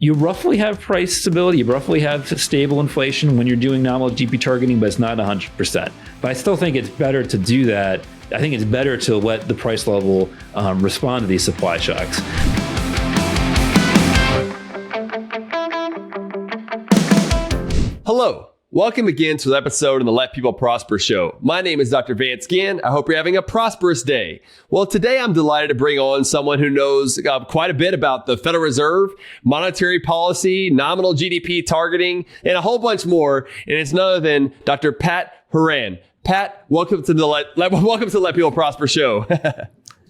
you roughly have price stability, you roughly have stable inflation when you're doing nominal GDP targeting, but it's not 100%. But I still think it's better to do that. I think it's better to let the price level respond to these supply shocks. Hello. Welcome again to the episode of the Let People Prosper show. My name is Dr. Vance Ginn. I hope you're having a prosperous day. Well, today I'm delighted to bring on someone who knows quite a bit about the Federal Reserve, monetary policy, nominal GDP targeting, and a whole bunch more. And it's none other than Dr. Pat Horan. Pat, welcome to the Let People Prosper show.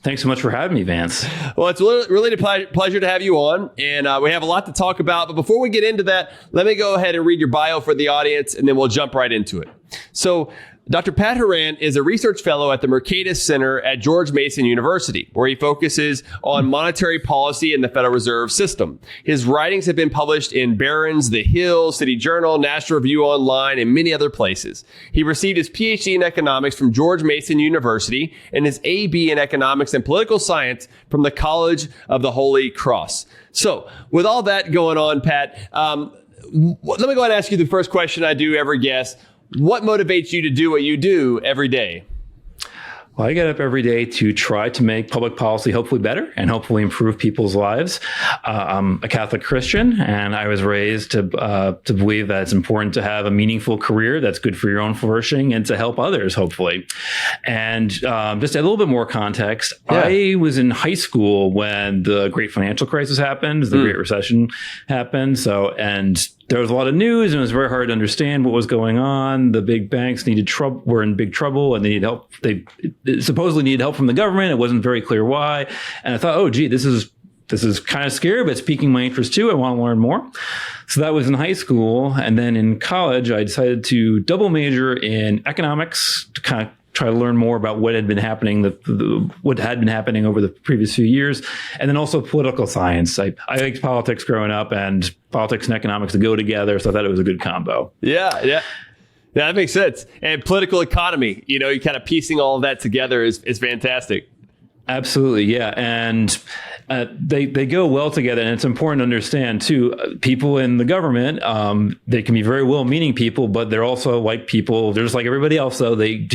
Thanks so much for having me, Vance. Well, it's really a pleasure to have you on, and we have a lot to talk about. But before we get into that, let me go ahead and read your bio for the audience, and then we'll jump right into it. So, Dr. Pat Horan is a research fellow at the Mercatus Center at George Mason University, where he focuses on monetary policy and the Federal Reserve System. His writings have been published in Barron's, The Hill, City Journal, National Review Online, and many other places. He received his PhD in economics from George Mason University and his AB in economics and political science from the College of the Holy Cross. So, with all that going on, Pat, let me go ahead and ask you the first question I do every guest. What motivates you to do what you do every day? Well, I get up every day to try to make public policy hopefully better and hopefully improve people's lives. I'm a Catholic Christian, and I was raised to believe that it's important to have a meaningful career that's good for your own flourishing and to help others, hopefully. And just a little bit more context, I was in high school when the great financial crisis happened, the Great Recession happened. And there was a lot of news, and it was very hard to understand what was going on. The big banks were in big trouble, and they needed help. They supposedly needed help from the government. It wasn't very clear why. And I thought, oh, gee, this is kind of scary, but it's piquing my interest too. I want to learn more. So that was in high school. And then in college, I decided to double major in economics to kind of try to learn more about what had been happening, what had been happening over the previous few years, and then also political science. I liked politics growing up, and politics and economics to go together, so I thought it was a good combo. Yeah, that makes sense. And political economy, you kind of piecing all of that together is fantastic. Absolutely, yeah, and they go well together, and it's important to understand too. People in the government, they can be very well-meaning people, but they're also like people. They're just like everybody else, though. They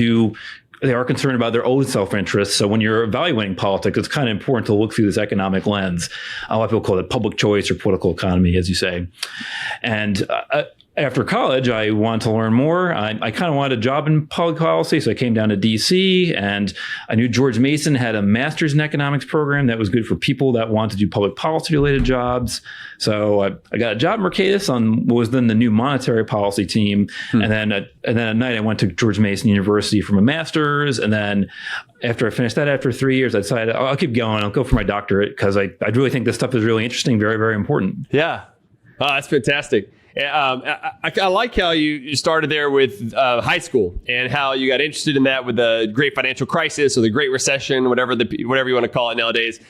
are concerned about their own self-interest. So when you're evaluating politics, it's kind of important to look through this economic lens. A lot of people call it public choice or political economy, as you say. And after college, I wanted to learn more. I kind of wanted a job in public policy, so I came down to D.C., and I knew George Mason had a master's in economics program that was good for people that wanted to do public policy-related jobs. So I got a job at Mercatus on what was then the new monetary policy team. And then at night, I went to George Mason University for my master's. And then after I finished that, after 3 years, I decided I'll keep going. I'll go for my doctorate because I really think this stuff is really interesting, very, very important. Yeah. Oh, that's fantastic. I like how you started there with high school and how you got interested in that with the great financial crisis or the Great Recession, whatever you want to call it nowadays.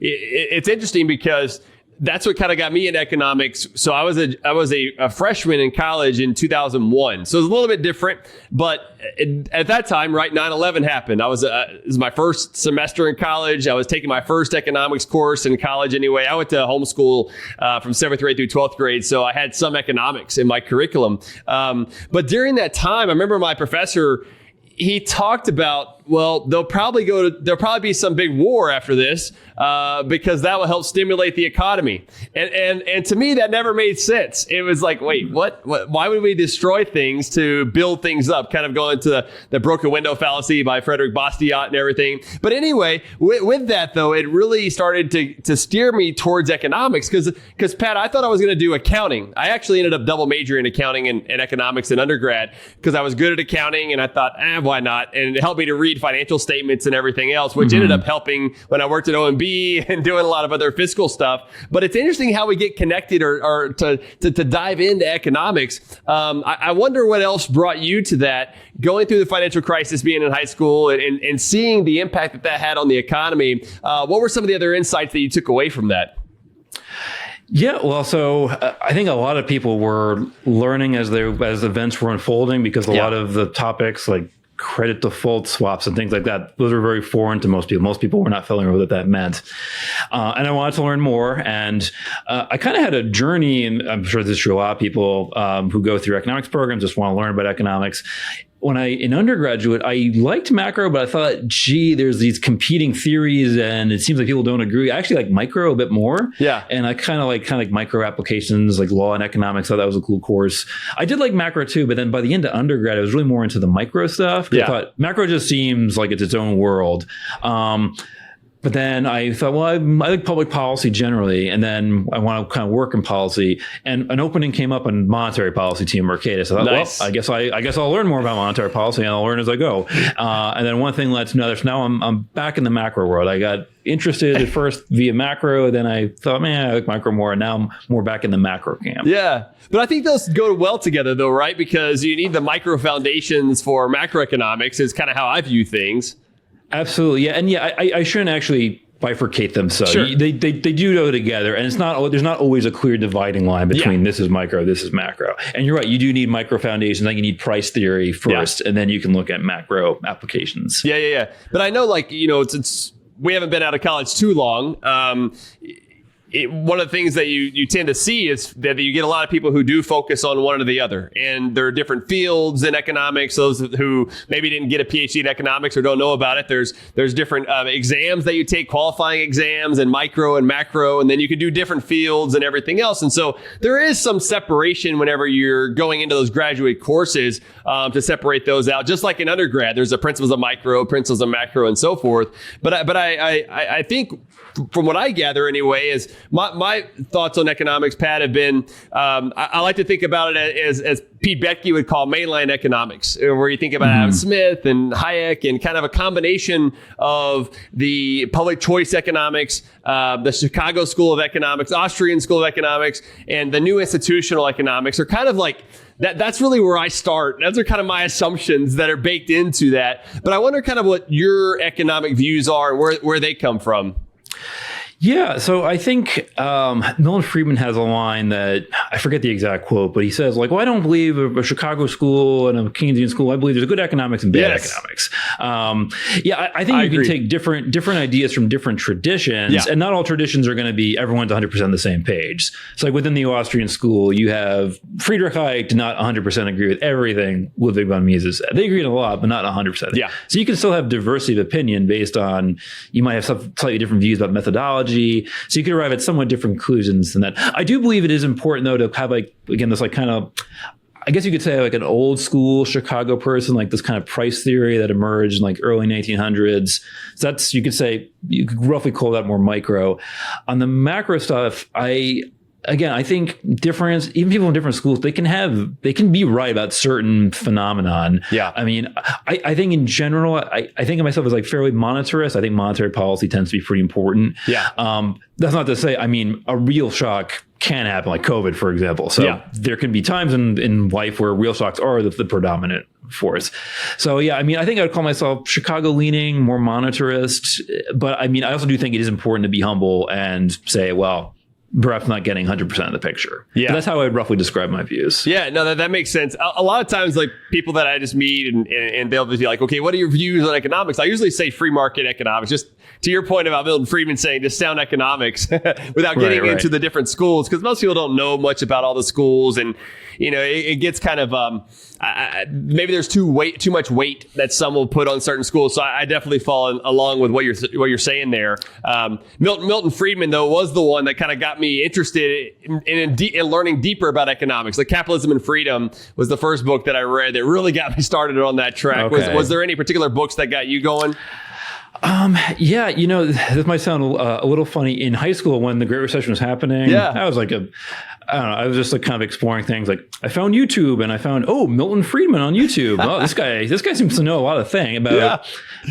It's interesting because that's what kind of got me in economics. So I was a freshman in college in 2001. So it was a little bit different, but at that time, right, 9/11 happened. It was my first semester in college. I was taking my first economics course in college anyway. I went to homeschool from 7th grade through 12th grade. So I had some economics in my curriculum. But during that time, I remember my professor, he talked about, well, there'll probably be some big war after this because that will help stimulate the economy. And to me, that never made sense. It was like, wait, what? Why would we destroy things to build things up? Kind of going to the broken window fallacy by Frederick Bastiat and everything. But anyway, with that, though, it really started to steer me towards economics because, Pat, I thought I was going to do accounting. I actually ended up double majoring in accounting and economics in undergrad because I was good at accounting, and I thought, why not? And it helped me to read financial statements and everything else, which ended up helping when I worked at OMB and doing a lot of other fiscal stuff. But it's interesting how we get connected or to dive into economics. I wonder what else brought you to that, going through the financial crisis, being in high school and seeing the impact that had on the economy. What were some of the other insights that you took away from that? Yeah, well, so I think a lot of people were learning as events were unfolding because a lot of the topics like credit default swaps and things like that. Those are very foreign to most people. Most people were not familiar with what that meant. And I wanted to learn more. And I kind of had a journey, and I'm sure this is true, a lot of people who go through economics programs just want to learn about economics. When in undergraduate, I liked macro, but I thought, gee, there's these competing theories and it seems like people don't agree. I actually like micro a bit more. Yeah. And I kind of like micro applications, like law and economics. I thought that was a cool course. I did like macro too, but then by the end of undergrad, I was really more into the micro stuff. Yeah. I thought macro just seems like it's its own world. But then I thought, well, I like public policy generally, and then I want to kind of work in policy. And an opening came up on monetary policy team Mercatus. I thought, nice. well, I guess I'll learn more about monetary policy, and I'll learn as I go. And then one thing led to another. So now I'm back in the macro world. I got interested at first via macro, then I thought, man, I like micro more, and now I'm more back in the macro camp. Yeah. But I think those go well together, though, right? Because you need the micro foundations for macroeconomics is kind of how I view things. Absolutely. Yeah. And yeah, I shouldn't actually bifurcate them. So sure. they do go together, and there's not always a clear dividing line between this is micro, this is macro. And you're right. You do need micro foundations. Like you need price theory first, and then you can look at macro applications. Yeah. But I know, it's we haven't been out of college too long. One of the things that you tend to see is that you get a lot of people who do focus on one or the other. And there are different fields in economics. Those who maybe didn't get a PhD in economics or don't know about it, there's different exams that you take, qualifying exams and micro and macro, and then you can do different fields and everything else. And so there is some separation whenever you're going into those graduate courses to separate those out. Just like in undergrad, there's the principles of micro, principles of macro, and so forth. But I think from what I gather anyway, is my thoughts on economics, Pat, have been, I like to think about it as Pete Boettke would call mainline economics, where you think about Adam Smith and Hayek and kind of a combination of the public choice economics, the Chicago School of Economics, Austrian School of Economics, and the new institutional economics are kind of like, that's really where I start. Those are kind of my assumptions that are baked into that. But I wonder kind of what your economic views are and where they come from. Yeah, so I think Milton Friedman has a line that I forget the exact quote, but he says, like, well, I don't believe a Chicago school and a Keynesian school. I believe there's good economics and bad economics. I think you can take different ideas from different traditions, and not all traditions are going to be everyone's 100% on the same page. So like within the Austrian school, you have Friedrich Hayek did not 100% agree with everything Ludwig von Mises said. They agreed a lot, but not 100%. Yeah. So you can still have diversity of opinion based on, you might have some slightly different views about methodology. So you could arrive at somewhat different conclusions than that. I do believe it is important, though, to have this kind of, I guess you could say like an old school Chicago person, like this kind of price theory that emerged in like early 1900s. So that's, you could roughly call that more micro. On the macro stuff, I think even people in different schools, they can be right about certain phenomenon. Yeah. I mean, I think in general, I think of myself as like fairly monetarist. I think monetary policy tends to be pretty important. Yeah. That's not to say, I mean, a real shock can happen, like COVID, for example. So there can be times in life where real shocks are the predominant force. So I mean, I think I would call myself Chicago leaning, more monetarist. But I mean, I also do think it is important to be humble and say, well, perhaps not getting 100% of the picture. Yeah. But that's how I would roughly describe my views. Yeah, no, that makes sense. A lot of times, like people that I just meet and they'll be like, okay, what are your views on economics? I usually say free market economics, just to your point about Milton Friedman saying just sound economics without getting into the different schools, because most people don't know much about all the schools, and it gets kind of maybe there's too much weight that some will put on certain schools. So I definitely fall along with what you're saying there. Milton Friedman, though, was the one that kind of got me interested in learning deeper about economics. Like Capitalism and Freedom was the first book that I read that really got me started on that track. Okay. Was there any particular books that got you going? This might sound a little funny. In high school, when the Great Recession was happening, I was like I was just like kind of exploring things. Like I found YouTube and I found, Milton Friedman on YouTube. Oh, this guy seems to know a lot of things about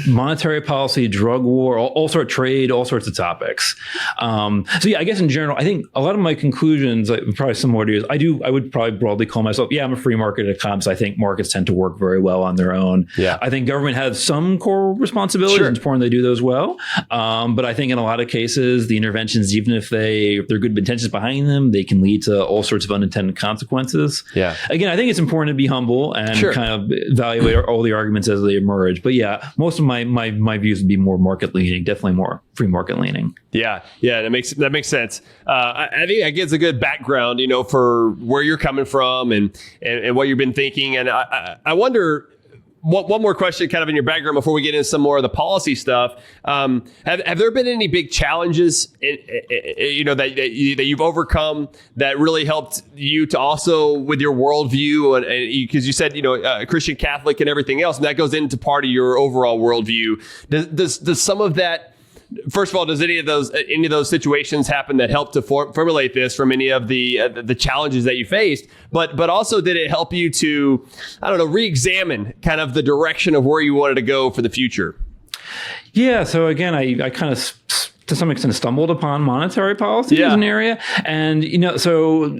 monetary policy, drug war, all sorts of trade, all sorts of topics. I guess in general, I think a lot of my conclusions, like, probably similar to yours, I would probably broadly call myself, I'm a free market economist. I think markets tend to work very well on their own. Yeah. I think government has some core responsibilities. It's important important they do those well. But I think in a lot of cases, the interventions, even if they're good intentions behind them, they can lead to all sorts of unintended consequences. Yeah. Again, I think it's important to be humble and Sure. kind of evaluate all the arguments as they emerge. But yeah, most of my views would be more market leaning, definitely more free market leaning. Yeah, that makes sense. I think that gives a good background, for where you're coming from and what you've been thinking. And I wonder, one more question kind of in your background before we get into some more of the policy stuff. Have there been any big challenges, that you've overcome that really helped you to also with your worldview? And because you said, Christian Catholic and everything else, and that goes into part of your overall worldview. Does some of that, first of all, does any of those situations happen that helped to formulate this from any of the challenges that you faced? But also, did it help you to, re-examine kind of the direction of where you wanted to go for the future? Yeah. So again, I kind of to some extent stumbled upon monetary policy as an area. And, so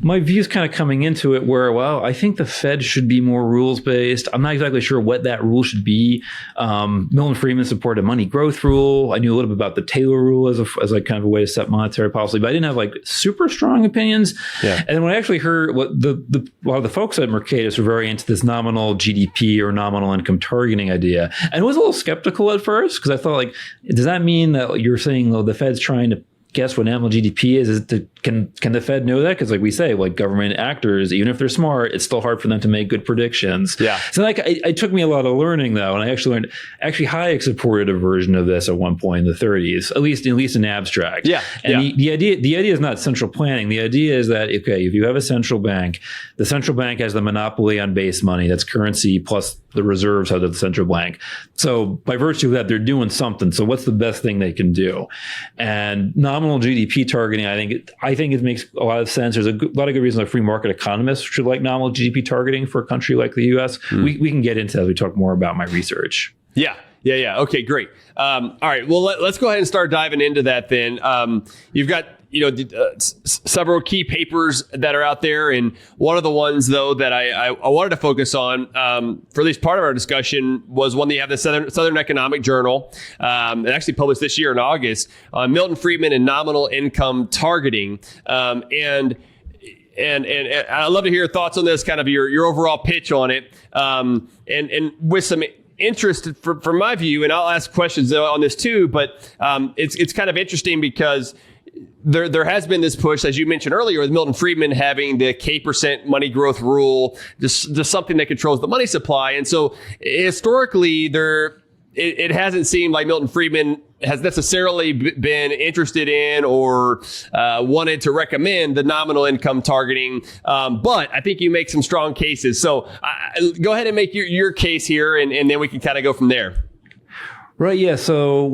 my views kind of coming into it were, well, I think the Fed should be more rules based. I'm not exactly sure what that rule should be. Milton Friedman supported a money growth rule. I knew a little bit about the Taylor rule as like kind of a way to set monetary policy, but I didn't have like super strong opinions. Yeah. And when I actually heard what a lot of the folks at Mercatus were very into this nominal GDP or nominal income targeting idea. And I was a little skeptical at first because I thought like, does that mean that you're saying, well, the Fed's trying to guess what nominal GDP is? Can the Fed know that? Because like we say, like government actors, even if they're smart, it's still hard for them to make good predictions. Yeah. So like it took me a lot of learning though, and I actually learned. Actually, Hayek supported a version of this at one point in the 30s, at least in abstract. Yeah. And the idea is not central planning. The idea is that if you have a central bank, the central bank has the monopoly on base money. That's currency plus the reserves of the central bank. So by virtue of that, they're doing something. So what's the best thing they can do? And nominal GDP targeting, I think it makes a lot of sense. There's a lot of good reasons why free market economists should like nominal GDP targeting for a country like the U.S. We can get into that as we talk more about my research. Yeah. Okay, great. All right. Well, let's go ahead and start diving into that then. You've got several key papers that are out there. And one of the ones, though, that I wanted to focus on for at least part of our discussion was one that you have in the Southern Economic Journal. It actually published this year in August on Milton Friedman and nominal income targeting. And I'd love to hear your thoughts on this, kind of your overall pitch on it. And with some interest from my view, and I'll ask questions on this too, but it's kind of interesting because there has been this push, as you mentioned earlier, with Milton Friedman having the K% money growth rule, just something that controls the money supply. And so historically, it hasn't seemed like Milton Friedman has necessarily been interested in or wanted to recommend the nominal income targeting. But I think you make some strong cases. So go ahead and make your case here, and then we can kind of go from there. Right. Yeah. So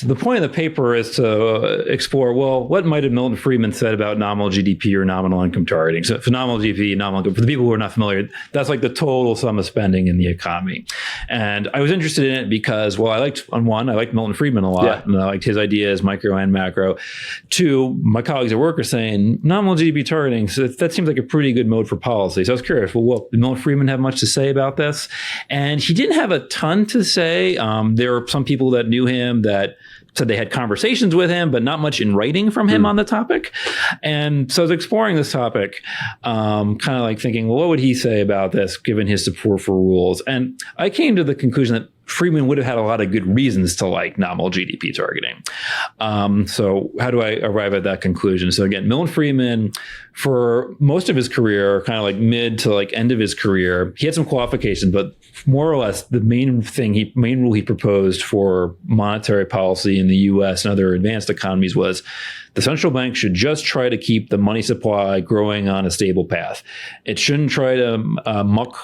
the point of the paper is to explore, well, what might have Milton Friedman said about nominal GDP or nominal income targeting? So for nominal GDP, nominal income, for the people who are not familiar, that's like the total sum of spending in the economy. And I was interested in it because, well, I liked Milton Friedman a lot, and I liked his ideas, micro and macro. Two, my colleagues at work are saying nominal GDP targeting, so that seems like a pretty good mode for policy. So I was curious, well, did Milton Friedman have much to say about this? And he didn't have a ton to say. There were some people that knew him that said they had conversations with him, but not much in writing from him on the topic. And so I was exploring this topic, kind of like thinking, well, what would he say about this, given his support for rules? And I came to the conclusion that Friedman would have had a lot of good reasons to like nominal GDP targeting. So how do I arrive at that conclusion? So again, Milton Friedman, for most of his career, kind of like mid to like end of his career, he had some qualifications, but more or less the main rule he proposed for monetary policy in the U.S. and other advanced economies was the central bank should just try to keep the money supply growing on a stable path. It shouldn't try to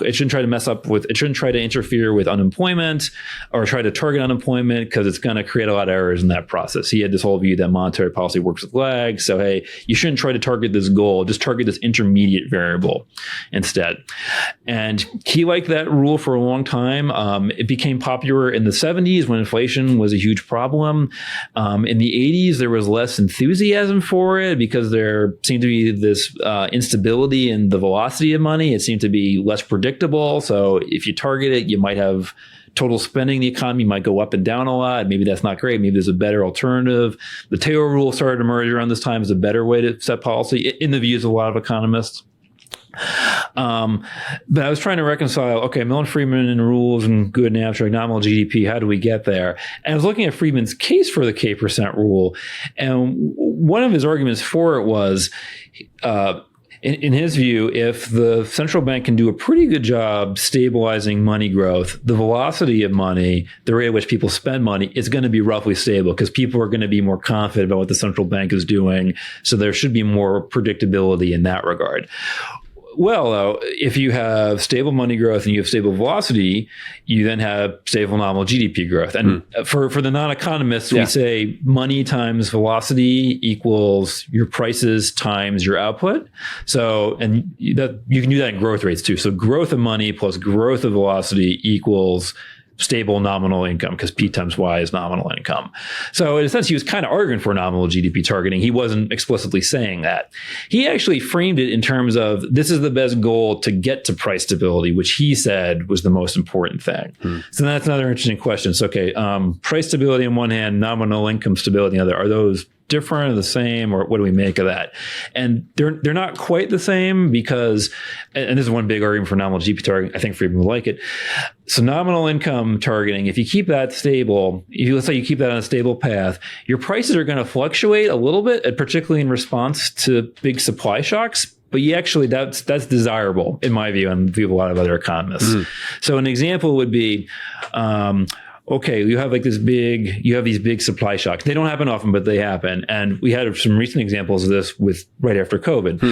it shouldn't try to interfere with unemployment or try to target unemployment because it's going to create a lot of errors in that process. He had this whole view that monetary policy works with lags. So, hey, you shouldn't try to target this goal, just target this intermediate variable instead. And he liked that rule for a long time. It became popular in the 70s when inflation was a huge problem. In the 80s, there was less enthusiasm for it because there seemed to be this instability in the velocity of money. It seemed to be less predictable. So if you target it, you might have total spending in the economy might go up and down a lot. Maybe that's not great. Maybe there's a better alternative. The Taylor rule started to emerge around this time as a better way to set policy in the views of a lot of economists. But I was trying to reconcile, okay, Milton Friedman and rules and good and abstract nominal GDP, how do we get there? And I was looking at Friedman's case for the K% rule. And one of his arguments for it was, in his view, if the central bank can do a pretty good job stabilizing money growth, the velocity of money, the rate at which people spend money, is going to be roughly stable because people are going to be more confident about what the central bank is doing. So there should be more predictability in that regard. Well, though, if you have stable money growth and you have stable velocity, you then have stable nominal GDP growth. And for the non-economists, we say money times velocity equals your prices times your output. So, and that you can do that in growth rates too. So growth of money plus growth of velocity equals stable nominal income, because P times Y is nominal income. So in a sense, he was kind of arguing for nominal GDP targeting. He wasn't explicitly saying that. He actually framed it in terms of this is the best goal to get to price stability, which he said was the most important thing. So that's another interesting question. So, okay, price stability on one hand, nominal income stability on the other. Are those different or the same, or what do we make of that? And they're not quite the same because, and this is one big argument for nominal GDP targeting, I think Friedman would like it. So nominal income targeting, if you keep that stable, let's say you keep that on a stable path, your prices are going to fluctuate a little bit, particularly in response to big supply shocks. But that's desirable in my view and the view of a lot of other economists. So an example would be, okay, you have these big supply shocks. They don't happen often, but they happen. And we had some recent examples of this right after COVID.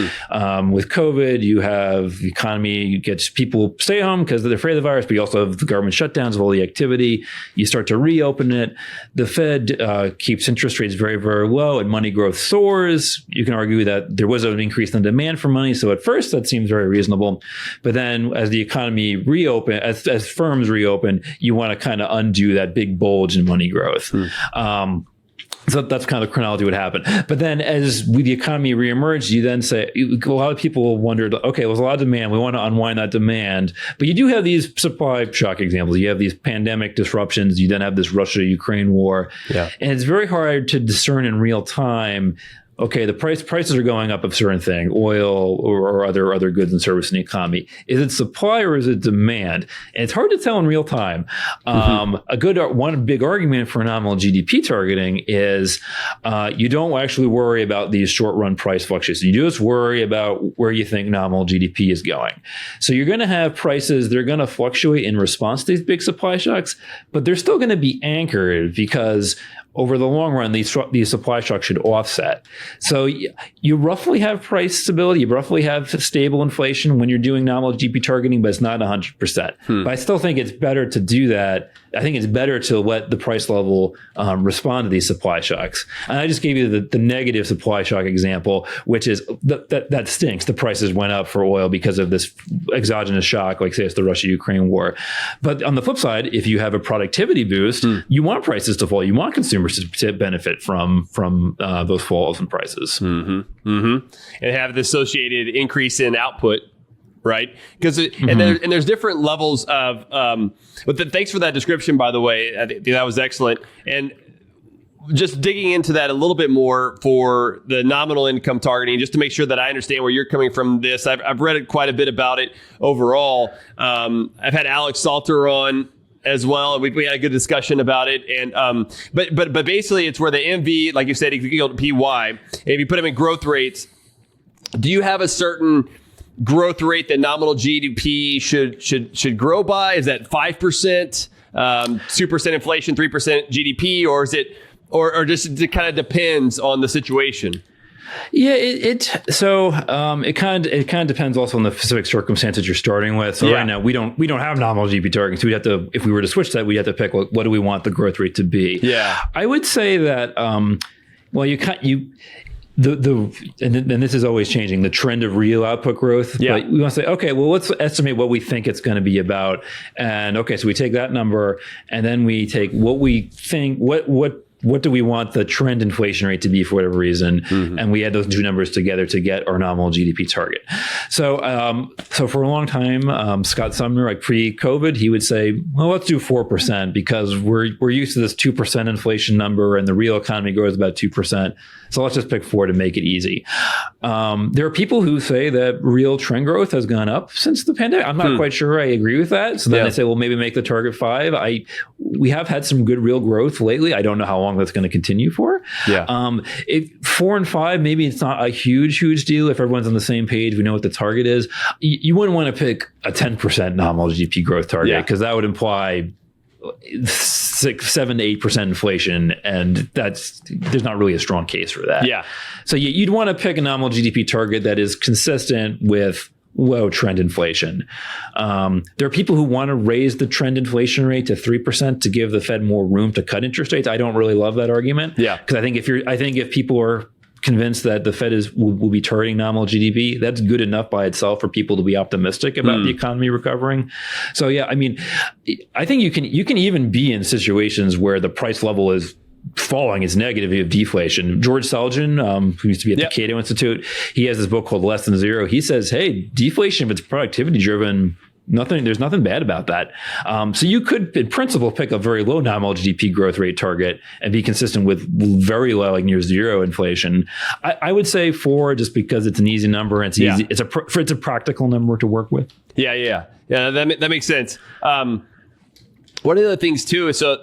With COVID, you have the economy gets people stay home because they're afraid of the virus, but you also have the government shutdowns of all the activity. You start to reopen it. The Fed keeps interest rates very, very low and money growth soars. You can argue that there was an increase in demand for money. So at first that seems very reasonable. But then as the economy reopen, as firms reopen, you want to kind of undo that big bulge in money growth. So that's kind of the chronology would happen. But then as the economy reemerged, you then say, a lot of people wondered, okay, there's a lot of demand. We want to unwind that demand. But you do have these supply shock examples. You have these pandemic disruptions. You then have this Russia-Ukraine war. And it's very hard to discern in real time, okay, the prices are going up of certain thing, oil or other goods and services in the economy. Is it supply or is it demand? And it's hard to tell in real time. One big argument for nominal GDP targeting is you don't actually worry about these short-run price fluctuations. You just worry about where you think nominal GDP is going. So you're going to have prices, they're going to fluctuate in response to these big supply shocks, but they're still going to be anchored because over the long run, these supply shocks should offset. So you roughly have price stability, you roughly have stable inflation when you're doing nominal GDP targeting, but it's not 100%. But I still think it's better to do that. I think it's better to let the price level respond to these supply shocks. And I just gave you the negative supply shock example, which is that stinks. The prices went up for oil because of this exogenous shock, like say it's the Russia-Ukraine war. But on the flip side, if you have a productivity boost, you want prices to fall. You want consumers to benefit from those falls in prices. And have the associated increase in output, right? Because and there's different levels of. But thanks for that description, by the way. I think that was excellent. And just digging into that a little bit more for the nominal income targeting, just to make sure that I understand where you're coming from this. I've read quite a bit about it overall. I've had Alex Salter on as well. We had a good discussion about it. And but basically it's where the MV, like you said, equal to PY. And if you put them in growth rates, do you have a certain growth rate that nominal GDP should grow by? Is that 5%, 2% inflation, 3% GDP, or is it or just it kind of depends on the situation? Yeah, it kind of depends also on the specific circumstances you're starting with. So right now we don't have nominal GDP targets. We'd have to, if we were to switch that, we'd have to pick what do we want the growth rate to be. Yeah, I would say that and this is always changing, the trend of real output growth. Yeah. But we want to say, okay, well, let's estimate what we think it's going to be about. And okay, so we take that number and then we take what we think, what what do we want the trend inflation rate to be for whatever reason? And we add those two numbers together to get our nominal GDP target. So for a long time, Scott Sumner, like pre-COVID, he would say, well, let's do 4% because we're used to this 2% inflation number and the real economy grows about 2%. So let's just pick 4 to make it easy. There are people who say that real trend growth has gone up since the pandemic. I'm not quite sure I agree with that. So then they say, well, maybe make the target 5. We have had some good real growth lately. I don't know how long that's going to continue for. 4 and 5, maybe it's not a huge deal if everyone's on the same page. We know what the target is. You wouldn't want to pick a 10% nominal GDP growth target because that would imply 6, 7 to 8% inflation, and there's not really a strong case for that. So you'd want to pick a nominal GDP target that is consistent with low trend inflation. There are people who want to raise the trend inflation rate to 3% to give the Fed more room to cut interest rates. I don't really love that argument. Because I think if people are convinced that the Fed will be targeting nominal GDP, that's good enough by itself for people to be optimistic about the economy recovering. So I mean, I think you can even be in situations where the price level is falling, it's negative, you have deflation. George Selgin, who used to be at the Cato Institute, he has this book called Less Than Zero. He says, hey, deflation, if it's productivity driven, there's nothing bad about that. So you could, in principle, pick a very low nominal GDP growth rate target and be consistent with very low, like near zero inflation. I would say 4, just because it's an easy number and it's easy. It's a practical number to work with. Yeah. That makes sense. One of the things too is so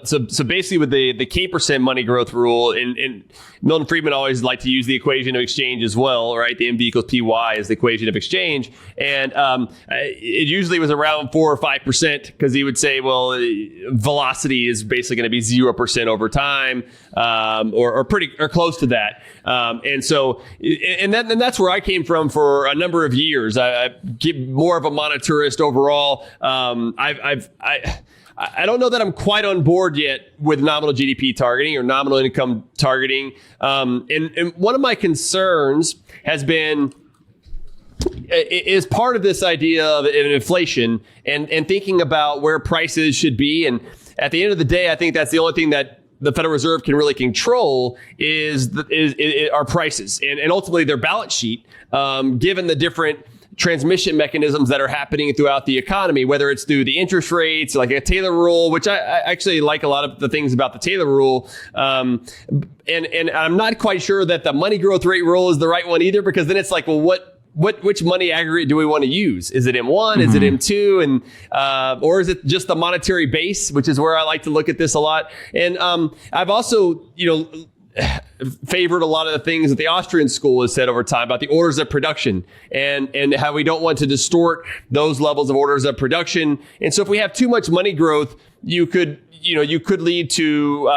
basically with the K% money growth rule, and Milton Friedman always liked to use the equation of exchange as well, right? The MV equals PY is the equation of exchange, and it usually was around 4 or 5% because he would say, well, velocity is basically going to be 0% over time, or close to that, and that's where I came from for a number of years. I get more of a monetarist overall. I don't know that I'm quite on board yet with nominal GDP targeting or nominal income targeting. And one of my concerns has been, is part of this idea of inflation and thinking about where prices should be. And at the end of the day, I think that's the only thing that the Federal Reserve can really control is our prices and ultimately their balance sheet, given the different transmission mechanisms that are happening throughout the economy, whether it's through the interest rates, like a Taylor rule, which I actually like a lot of the things about the Taylor rule. And I'm not quite sure that the money growth rate rule is the right one either, because then it's like, well, which money aggregate do we want to use? Is it M1? Is it M2? And or is it just the monetary base, which is where I like to look at this a lot. And I've also, favored a lot of the things that the Austrian school has said over time about the orders of production and how we don't want to distort those levels of orders of production. And so if we have too much money growth, you could lead to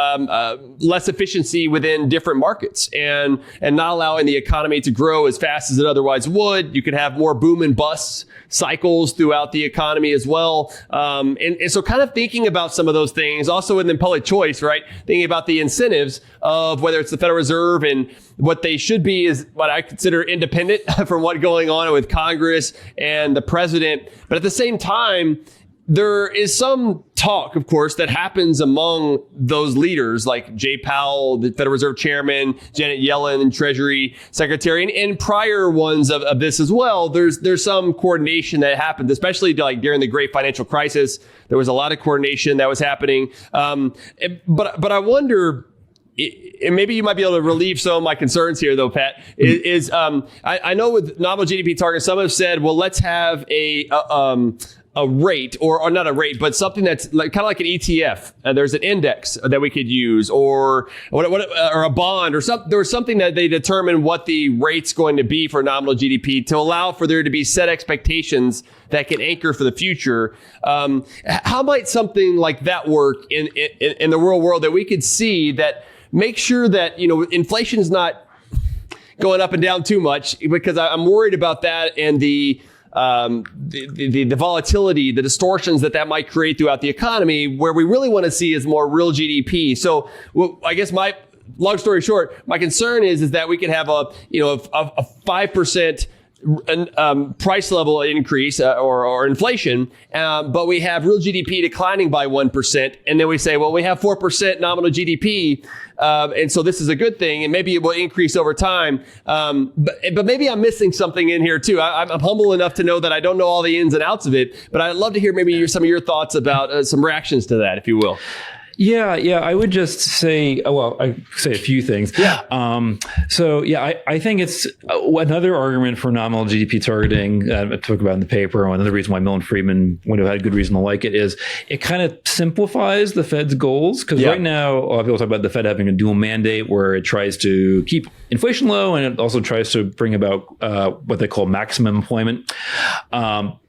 less efficiency within different markets and not allowing the economy to grow as fast as it otherwise would. You could have more boom and bust cycles throughout the economy as well. And so kind of thinking about some of those things, also within public choice, right? Thinking about the incentives of whether it's the Federal Reserve and what they should be is what I consider independent from what's going on with Congress and the president. But at the same time, there is some talk, of course, that happens among those leaders like Jay Powell, the Federal Reserve Chairman, Janet Yellen, and Treasury Secretary, and prior ones of this as well. There's some coordination that happened, especially like during the Great Financial Crisis. There was a lot of coordination that was happening. But I wonder, and maybe you might be able to relieve some of my concerns here, though, Pat, I know with nominal GDP targets, some have said, well, let's have a rate or not a rate, but something that's like kind of like an ETF. There's an index that we could use or a bond or something. There was something that they determine what the rate's going to be for nominal GDP to allow for there to be set expectations that can anchor for the future. How might something like that work in the real world that we could see that make sure that, inflation is not going up and down too much, because I'm worried about that and the volatility, the distortions that might create throughout the economy. Where we really want to see is more real GDP. So, I guess long story short, my concern is that we could have a 5% price level increase or inflation, but we have real GDP declining by 1%. And then we say, well, we have 4% nominal GDP. And so this is a good thing, and maybe it will increase over time. But maybe I'm missing something in here too. I'm humble enough to know that I don't know all the ins and outs of it, but I'd love to hear maybe some of your thoughts about some reactions to that, if you will. Yeah. I would just say, I say a few things. Yeah. I think it's another argument for nominal GDP targeting. I talk about in the paper. Another reason why Milton Friedman would have had a good reason to like it is it kind of simplifies the Fed's goals. Because right now, a lot of people talk about the Fed having a dual mandate where it tries to keep inflation low and it also tries to bring about what they call maximum employment.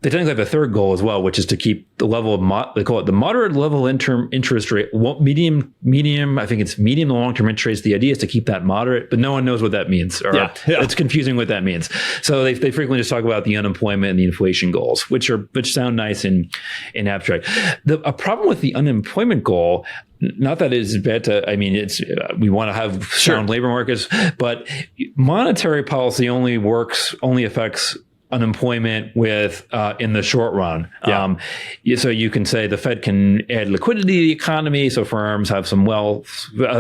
They technically have a third goal as well, which is to keep the level of they call it the moderate level interest rate. Medium. I think it's medium to long-term interest rates. The idea is to keep that moderate, but no one knows what that means. It's confusing what that means. So they frequently just talk about the unemployment and the inflation goals, which sound nice in abstract. A problem with the unemployment goal, not that it's bad to, we want to have sound labor markets, but monetary policy only affects unemployment in the short run. So you can say the Fed can add liquidity to the economy, so firms have some wealth,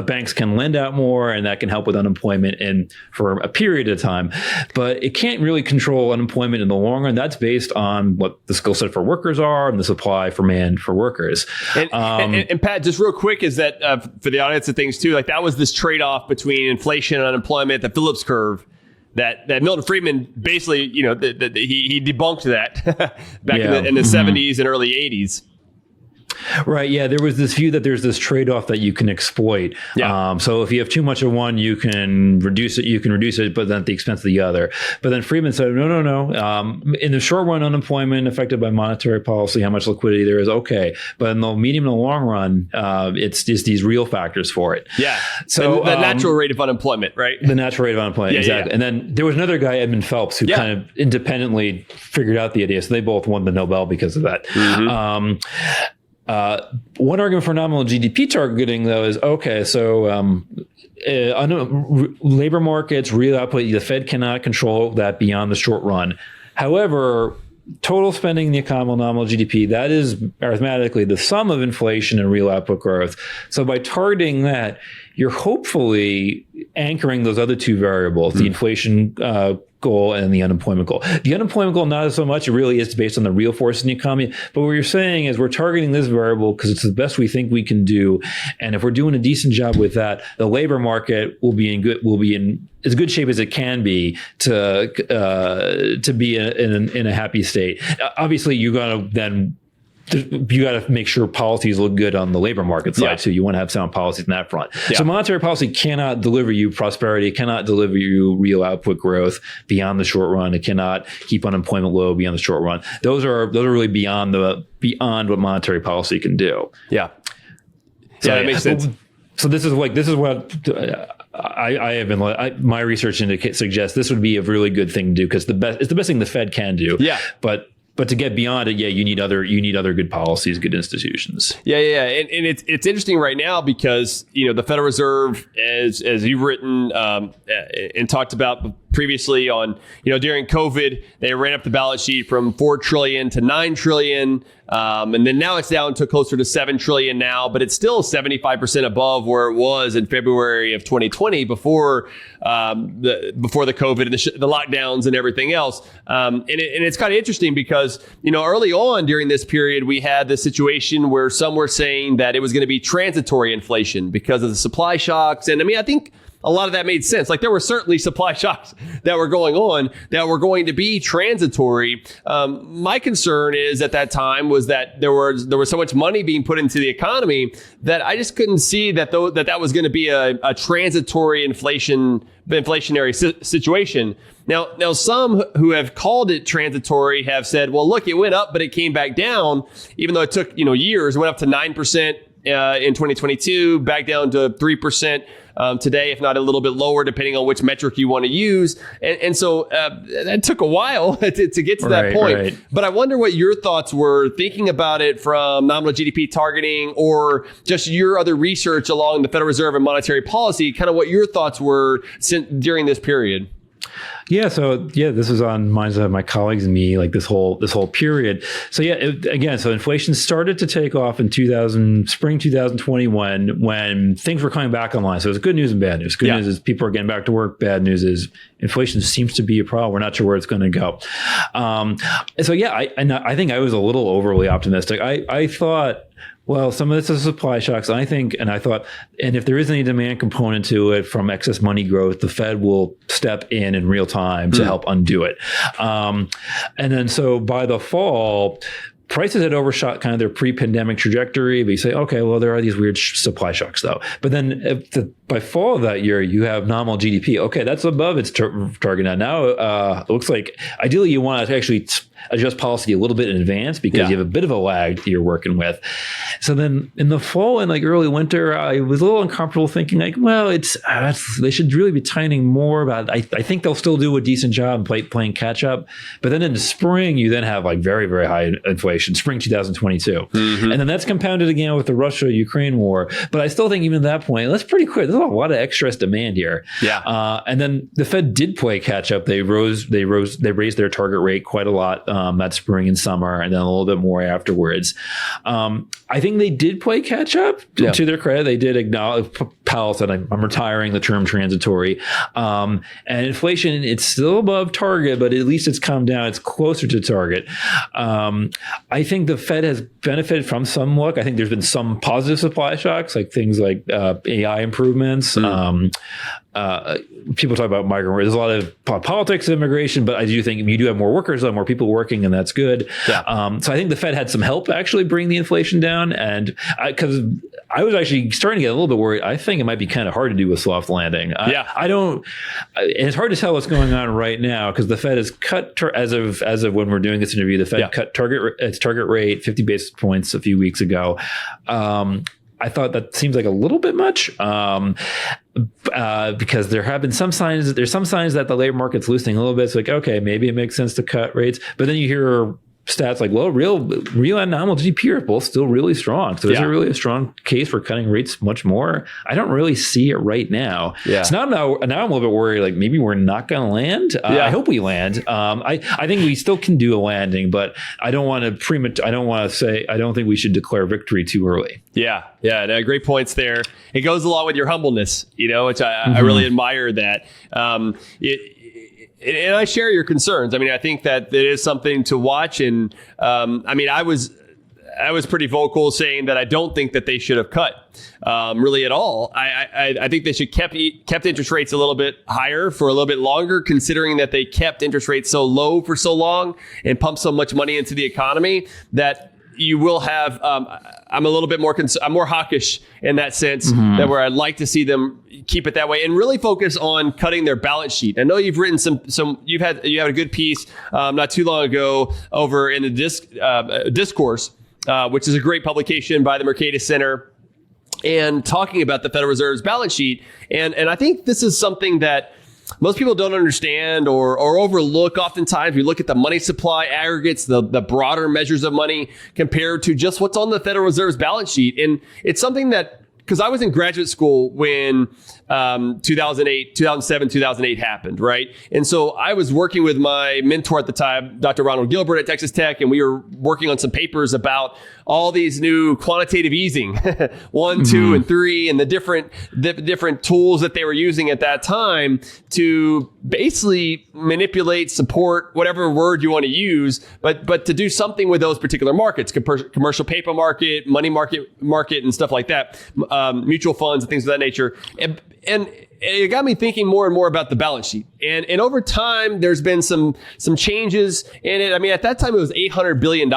banks can lend out more, and that can help with unemployment for a period of time. But it can't really control unemployment in the long run. That's based on what the skill set for workers are and the supply for demand for workers. And Pat, just real quick, is that for the audience of things too, like that was this trade-off between inflation and unemployment, the Phillips curve. That Milton Friedman basically, he debunked that back in the 70s and early 80s. Right. Yeah. There was this view that there's this trade-off that you can exploit. So if you have too much of one, you can reduce it, but then at the expense of the other. But then Friedman said, no. In the short run, unemployment affected by monetary policy, how much liquidity there is, okay. But in the medium and the long run, it's just these real factors for it. Yeah. So the natural rate of unemployment, right? The natural rate of unemployment, exactly. Yeah. And then there was another guy, Edmund Phelps, who kind of independently figured out the idea. So they both won the Nobel because of that. Mm-hmm. One argument for nominal GDP targeting, though, is labor markets, real output, the Fed cannot control that beyond the short run. However, total spending in the economy, nominal GDP, that is arithmetically the sum of inflation and real output growth. So by targeting that, you're hopefully anchoring those other two variables, the inflation goal and the unemployment goal. The unemployment goal, not so much. It really is based on the real force in the economy. But what you're saying is we're targeting this variable because it's the best we think we can do. And if we're doing a decent job with that, the labor market will be in as good shape as it can be to be in a happy state. Obviously, you got to make sure policies look good on the labor market side too. You want to have sound policies in that front. So monetary policy cannot deliver you prosperity. It cannot deliver you real output growth beyond the short run. It cannot keep unemployment low beyond the short run. Those are really beyond what monetary policy can do. Yeah. So that makes sense. So this is what I have been. My research suggests this would be a really good thing to do because it's the best thing the Fed can do. Yeah. But to get beyond it, you need other good policies, good institutions. Yeah. And it's interesting right now because the Federal Reserve, as you've written and talked about previously on during COVID, they ran up the balance sheet from $4 trillion to $9 trillion. And then now it's down to closer to $7 trillion now, but it's still 75% above where it was in February of 2020 before the COVID and the lockdowns and everything else. And it's kind of interesting because, early on during this period, we had this situation where some were saying that it was going to be transitory inflation because of the supply shocks. And I think a lot of that made sense. Like there were certainly supply shocks that were going on that were going to be transitory. My concern is at that time was that there was so much money being put into the economy that I just couldn't see that that was going to be a transitory inflationary situation. Now, some who have called it transitory have said, well, look, it went up, but it came back down, even though it took years. It went up to 9% in 2022, back down to 3%. Today, if not a little bit lower, depending on which metric you want to use. And so that took a while to get to that point. Right. But I wonder what your thoughts were thinking about it from nominal GDP targeting or just your other research along the Federal Reserve and monetary policy, kind of what your thoughts were during this period. This was on minds of my colleagues and me, like this whole period. So so inflation started to take off in spring 2021 when things were coming back online. So it's good news and bad news. Good news is people are getting back to work. Bad news is inflation seems to be a problem. We're not sure where it's going to go. I think I was a little overly optimistic. I thought, well, some of this is supply shocks. I thought, and if there is any demand component to it from excess money growth, the Fed will step in real time to help undo it. And then so by the fall, prices had overshot kind of their pre-pandemic trajectory, but you say, okay, well, there are these weird supply shocks though. But then by fall of that year, you have nominal GDP. Okay, that's above its target now. Now it looks like ideally you want to actually adjust policy a little bit in advance because you have a bit of a lag that you're working with. So then in the fall and like early winter, I was a little uncomfortable thinking like, well, they should really be tightening more. But I think they'll still do a decent job playing catch up. But then in the spring, you then have like very, very high inflation, spring 2022. Mm-hmm. And then that's compounded again with the Russia-Ukraine war. But I still think even at that point, that's pretty clear. There's a lot of excess demand here. Yeah. And then the Fed did play catch up. They raised their target rate quite a lot that spring and summer, and then a little bit more afterwards. I think they did play catch up. To their credit, they did acknowledge. Powell said, "I'm retiring the term transitory." And inflation, it's still above target, but at least it's come down. It's closer to target. I think the Fed has benefited from some look. I think there's been some positive supply shocks, like things like AI improvements. People talk about migrant workers. There's a lot of politics of immigration, but I do think you do have more workers, more people working, and that's good. Yeah. So I think the Fed had some help actually bring the inflation down. And because I was actually starting to get a little bit worried, I think it might be kind of hard to do a soft landing. I don't. It's hard to tell what's going on right now because the Fed has cut as of when we're doing this interview. The Fed cut its target rate 50 basis points a few weeks ago. I thought that seems like a little bit much because there have been some signs. There's some signs that the labor market's loosening a little bit. It's like, okay, maybe it makes sense to cut rates. But then you hear stats like, well, real and nominal GDP are both still really strong. So is there really a strong case for cutting rates much more? I don't really see it right now. Yeah. So now I'm a little bit worried, like maybe we're not going to land. I hope we land. I think we still can do a landing, but I don't want to say, I don't think we should declare victory too early. Yeah. No, great points there. It goes along with your humbleness, which I really admire that. And I share your concerns. I mean, I think that it is something to watch. And I was pretty vocal saying that I don't think that they should have cut really at all. I think they should kept interest rates a little bit higher for a little bit longer, considering that they kept interest rates so low for so long and pumped so much money into the economy that you will have. I'm a little bit more. I'm more hawkish in that sense. That where I'd like to see them keep it that way and really focus on cutting their balance sheet. I know you've written some. You had a good piece not too long ago over in the Discourse, which is a great publication by the Mercatus Center, and talking about the Federal Reserve's balance sheet. And I think this is something that most people don't understand or overlook. Oftentimes, we look at the money supply aggregates, the broader measures of money compared to just what's on the Federal Reserve's balance sheet. And it's something that, because I was in graduate school when 2007, 2008 happened, right? And so I was working with my mentor at the time, Dr. Ronald Gilbert at Texas Tech, and we were working on some papers about all these new quantitative easing, 1, 2, and 3, and the different tools that they were using at that time to basically manipulate, support, whatever word you want to use, but to do something with those particular markets, commercial paper market, money market, and stuff like that, mutual funds and things of that nature. And it got me thinking more and more about the balance sheet. And over time, there's been some changes in it. I mean, at that time, it was $800 billion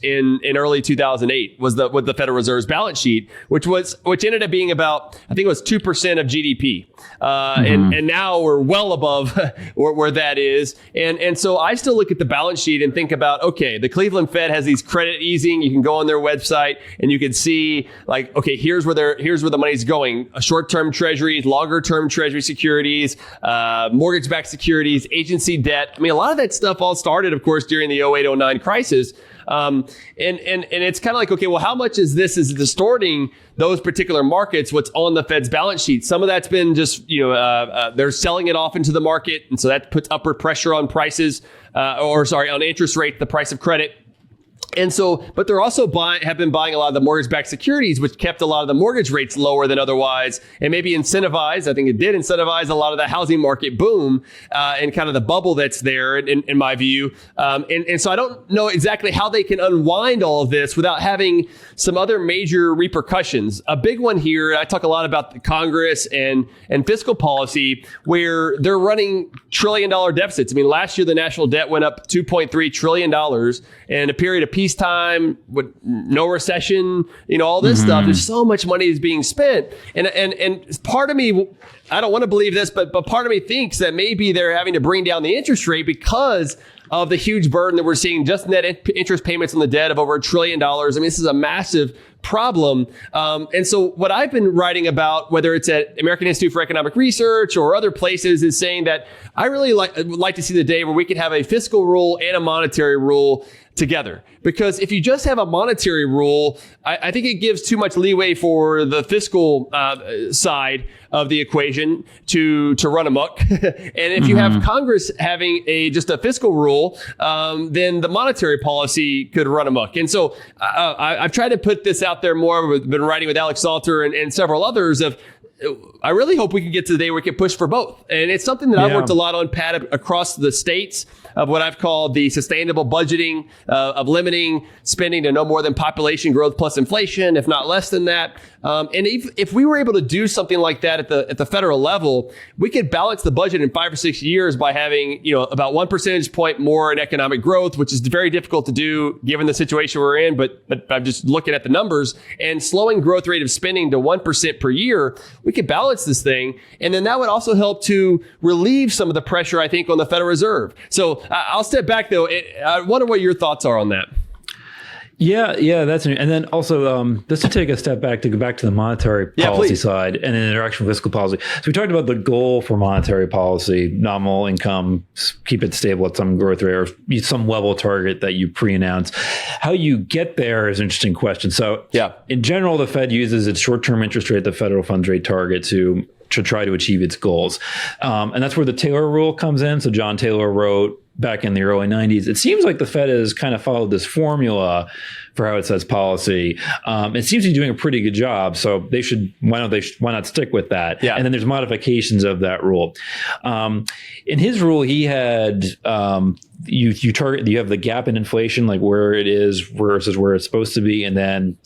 in early 2008 was the Federal Reserve's balance sheet, which ended up being about, I think it was 2% of GDP. And now we're well above where that is. And so I still look at the balance sheet and think about, okay, the Cleveland Fed has these credit easing. You can go on their website and you can see like, okay, here's where the money's going. Short-term treasuries, longer-term treasury securities, mortgage mortgage-backed securities, agency debt. I mean, a lot of that stuff all started, of course, during the 08-09 crisis. And it's kind of like, okay, well, how much is distorting those particular markets, what's on the Fed's balance sheet? Some of that's been just, they're selling it off into the market. And so that puts upward pressure on prices, on interest rate, the price of credit. And so, but they're also have been buying a lot of the mortgage-backed securities, which kept a lot of the mortgage rates lower than otherwise, and maybe incentivize. I think it did incentivize a lot of the housing market boom and kind of the bubble that's there, in my view. And so I don't know exactly how they can unwind all of this without having some other major repercussions. A big one here, I talk a lot about the Congress and fiscal policy, where they're running $1 trillion deficits. I mean, last year the national debt went up $2.3 trillion in a period of peacetime with no recession, all this stuff. There's so much money is being spent. And part of me, I don't want to believe this, but part of me thinks that maybe they're having to bring down the interest rate because of the huge burden that we're seeing, just net interest payments on the debt of over $1 trillion. I mean, this is a massive problem. And so what I've been writing about, whether it's at American Institute for Economic Research or other places, is saying that I really would like to see the day where we could have a fiscal rule and a monetary rule together. Because if you just have a monetary rule, I think it gives too much leeway for the fiscal side of the equation to run amok. And if you have Congress having just a fiscal rule, then the monetary policy could run amok. And so I've tried to put this out there more. We've been writing with Alex Salter and several others of, I really hope we can get to the day where we can push for both. And it's something that I've worked a lot on, Pat, across the states, of what I've called the sustainable budgeting, of limiting spending to no more than population growth plus inflation, if not less than that. And if we were able to do something like that at the federal level, we could balance the budget in 5 or 6 years by having, about 1 percentage point more in economic growth, which is very difficult to do given the situation we're in. But I'm just looking at the numbers, and slowing growth rate of spending to 1% per year, we could balance this thing. And then that would also help to relieve some of the pressure, I think, on the Federal Reserve. So I'll step back, though. I wonder what your thoughts are on that. Yeah, that's and then also just to take a step back to go back to the monetary policy side and an interaction with fiscal policy. So we talked about the goal for monetary policy: nominal income, keep it stable at some growth rate or some level target that you pre-announce. How you get there is an interesting question. So in general, the Fed uses its short-term interest rate, the federal funds rate target, to try to achieve its goals, and that's where the Taylor rule comes in. So John Taylor wrote back in the early 90s, it seems like the Fed has kind of followed this formula for how it sets policy. It seems to be doing a pretty good job. So why not stick with that? Yeah. And then there's modifications of that rule. In his rule, he had, you have the gap in inflation, like where it is versus where it's supposed to be. And then,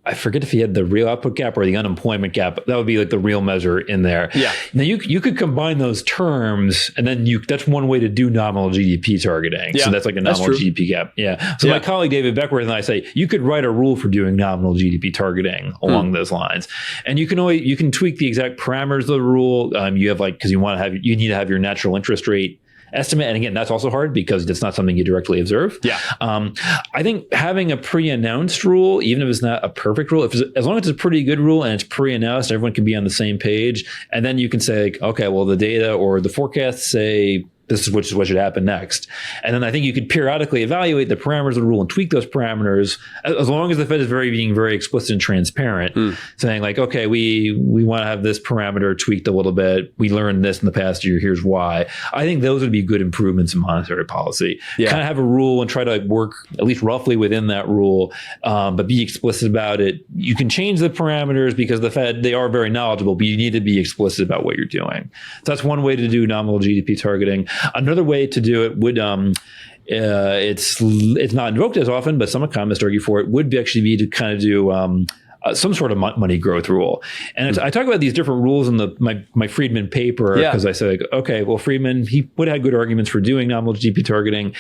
I forget if he had the real output gap or the unemployment gap. That would be like the real measure in there. Yeah. Now you could combine those terms, and then that's one way to do nominal GDP targeting. Yeah, so that's like a nominal GDP gap. Yeah. So my colleague David Beckworth and I say you could write a rule for doing nominal GDP targeting along those lines, and you can tweak the exact parameters of the rule. You have because you need to have your natural interest rate estimate. And again, that's also hard because it's not something you directly observe. Yeah. I think having a pre-announced rule, even if it's not a perfect rule, as long as it's a pretty good rule and it's pre-announced, everyone can be on the same page. And then you can say, okay, well, the data or the forecasts say this is what should happen next. And then I think you could periodically evaluate the parameters of the rule and tweak those parameters as long as the Fed is being very explicit and transparent, saying okay, we want to have this parameter tweaked a little bit. We learned this in the past year. Here's why. I think those would be good improvements in monetary policy. Yeah. Kind of have a rule and try to work at least roughly within that rule, but be explicit about it. You can change the parameters because the Fed, they are very knowledgeable, but you need to be explicit about what you're doing. So that's one way to do nominal GDP targeting. Another way to do it would, it's not invoked as often, but some economists argue for it, would actually be to kind of do some sort of money growth rule. And I talk about these different rules in my Friedman paper because I said, okay, well, Friedman, he would have had good arguments for doing nominal GDP targeting.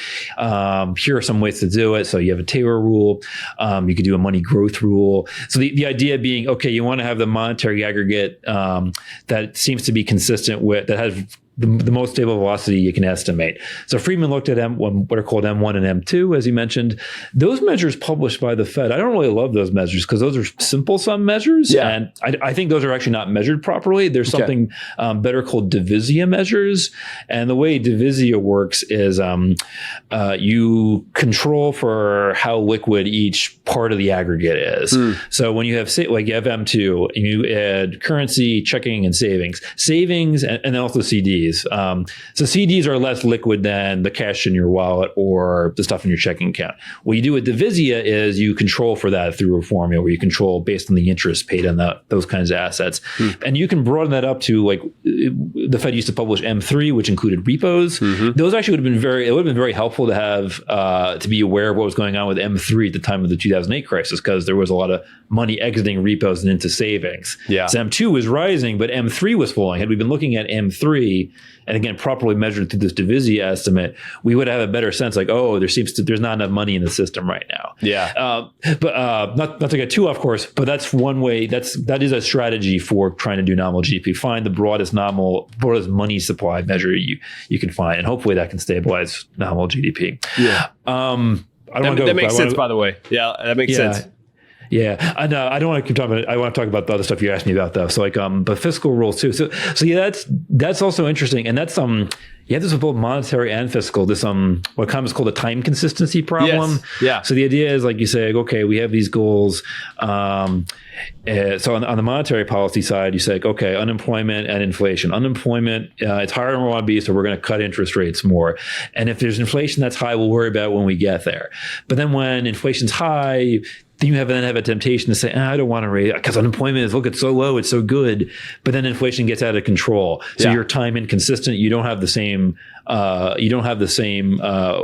Here are some ways to do it. So you have a Taylor rule. You could do a money growth rule. So the idea being, okay, you want to have the monetary aggregate that seems to be consistent with, that has the most stable velocity you can estimate. So Friedman looked at what are called M1 and M2, as he mentioned. Those measures published by the Fed, I don't really love those measures because those are simple sum measures. Yeah. And I think those are actually not measured properly. There's something better called divisia measures. And the way divisia works is you control for how liquid each part of the aggregate is. So when you have, like you have M2, and you add currency, checking, and savings, and then also CDs. So CDs are less liquid than the cash in your wallet or the stuff in your checking account. What you do with divisia is you control for that through a formula where you control based on the interest paid on those kinds of assets. And you can broaden that up to, like, the Fed used to publish M3, which included repos. Those actually would have been very helpful to have, to be aware of what was going on with M3 at the time of the 2008 crisis, because there was a lot of money exiting repos and into savings. Yeah. So M2 was rising, but M3 was falling. Had we been looking at M3 and again properly measured through this divisia estimate, we would have a better sense, like, oh, there's not enough money in the system right now. Yeah. But not to get too off course, but that's one way. That is a strategy for trying to do nominal GDP. Find the broadest money supply measure you can find, and hopefully that can stabilize nominal GDP. Yeah. That makes sense, by the way. Yeah, that makes sense. Yeah, and I don't want to keep talking about it. I want to talk about the other stuff you asked me about, though. So, like, but fiscal rules too. So yeah, that's also interesting, and that's you have this with both monetary and fiscal. This what comes called a time consistency problem. Yes. Yeah. So the idea is, like, you say, okay, we have these goals. So on the monetary policy side, you say, okay, unemployment and inflation. Unemployment, it's higher than we want to be, so we're going to cut interest rates more. And if there's inflation that's high, we'll worry about it when we get there. But then when inflation's high, then you have a temptation to say, I don't want to raise, because unemployment is, look, it's so low, it's so good. But then inflation gets out of control. So you're time inconsistent. You don't have the same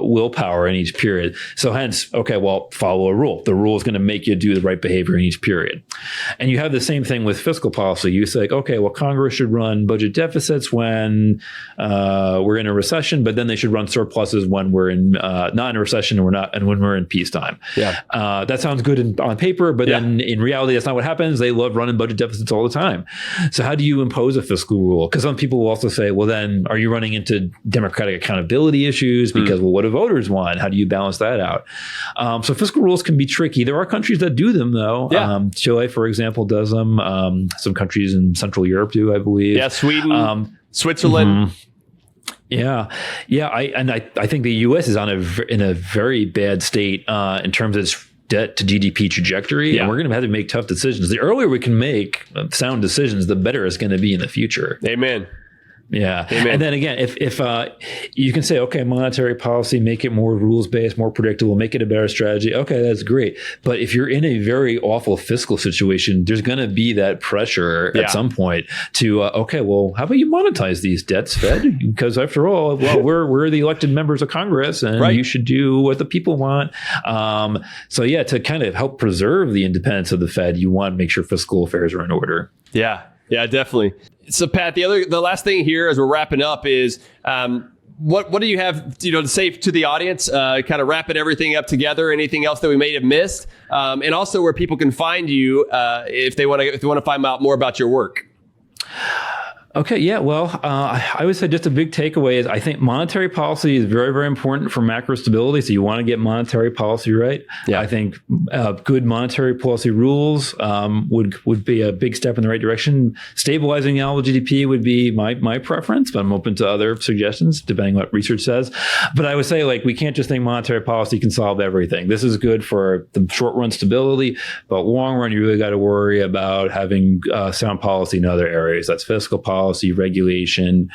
willpower in each period. So hence, okay, well, follow a rule. The rule is going to make you do the right behavior in each period. And you have the same thing with fiscal policy. You say, okay, well, Congress should run budget deficits when we're in a recession, but then they should run surpluses when we're not in a recession and when we're in peacetime. Yeah. That sounds good on paper, but then in reality, that's not what happens. They love running budget deficits all the time. So how do you impose a fiscal rule? Because some people will also say, well, then are you running into democratic accountability issues? Because, well, what do voters want? How do you balance that out? So fiscal rules can be tricky. There are countries that do them, though. Yeah. Chile, for example, does them. Some countries in Central Europe do, I believe. Yeah, Sweden, Switzerland. Yeah. I think the U.S. is in a very bad state in terms of its debt to GDP trajectory, and we're going to have to make tough decisions. The earlier we can make sound decisions, the better it's going to be in the future. Amen. Yeah. Amen. And then again, if you can say, okay, monetary policy, make it more rules-based, more predictable, make it a better strategy. Okay, that's great. But if you're in a very awful fiscal situation, there's going to be that pressure at some point to, okay, well, how about you monetize these debts, Fed? Because after all, well, we're the elected members of Congress, and you should do what the people want. So yeah, to kind of help preserve the independence of the Fed, you want to make sure fiscal affairs are in order. Yeah, definitely. So Pat, the last thing here as we're wrapping up is what do you have to say to the audience? Kind of wrapping everything up together. Anything else that we may have missed, and also where people can find you if they want to find out more about your work. Okay, yeah, well, I would say just a big takeaway is I think monetary policy is very, very important for macro stability. So you want to get monetary policy right. Yeah. I think good monetary policy rules would be a big step in the right direction. Stabilizing nominal GDP would be my preference, but I'm open to other suggestions depending on what research says. But I would say, like, we can't just think monetary policy can solve everything. This is good for the short run stability, but long run, you really got to worry about having sound policy in other areas. That's fiscal policy, regulation,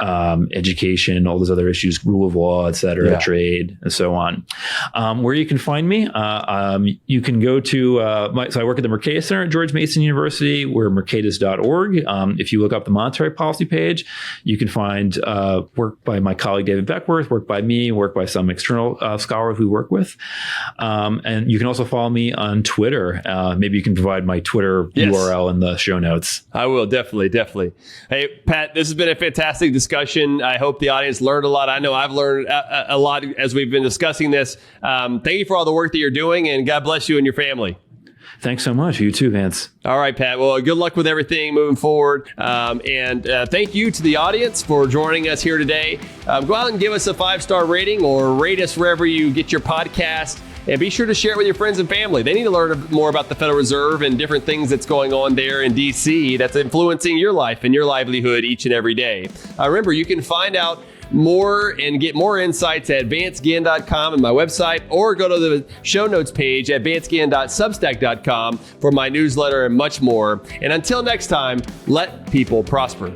education, all those other issues, rule of law, et cetera, trade, and so on. Where you can find me, you can go to, so I work at the Mercatus Center at George Mason University. We're mercatus.org. If you look up the monetary policy page, you can find work by my colleague David Beckworth, work by me, work by some external scholars we work with. And you can also follow me on Twitter. Maybe you can provide my Twitter URL in the show notes. I will, definitely. Hey, Pat, this has been a fantastic discussion. I hope the audience learned a lot. I know I've learned a lot as we've been discussing this. Thank you for all the work that you're doing, and God bless you and your family. Thanks so much. You too, Vance. All right, Pat. Well, good luck with everything moving forward. And thank you to the audience for joining us here today. Go out and give us a 5-star rating or rate us wherever you get your podcast. And be sure to share it with your friends and family. They need to learn more about the Federal Reserve and different things that's going on there in D.C. that's influencing your life and your livelihood each and every day. Remember, you can find out more and get more insights at vanceginn.com and my website, or go to the show notes page at vanceginn.substack.com for my newsletter and much more. And until next time, let people prosper.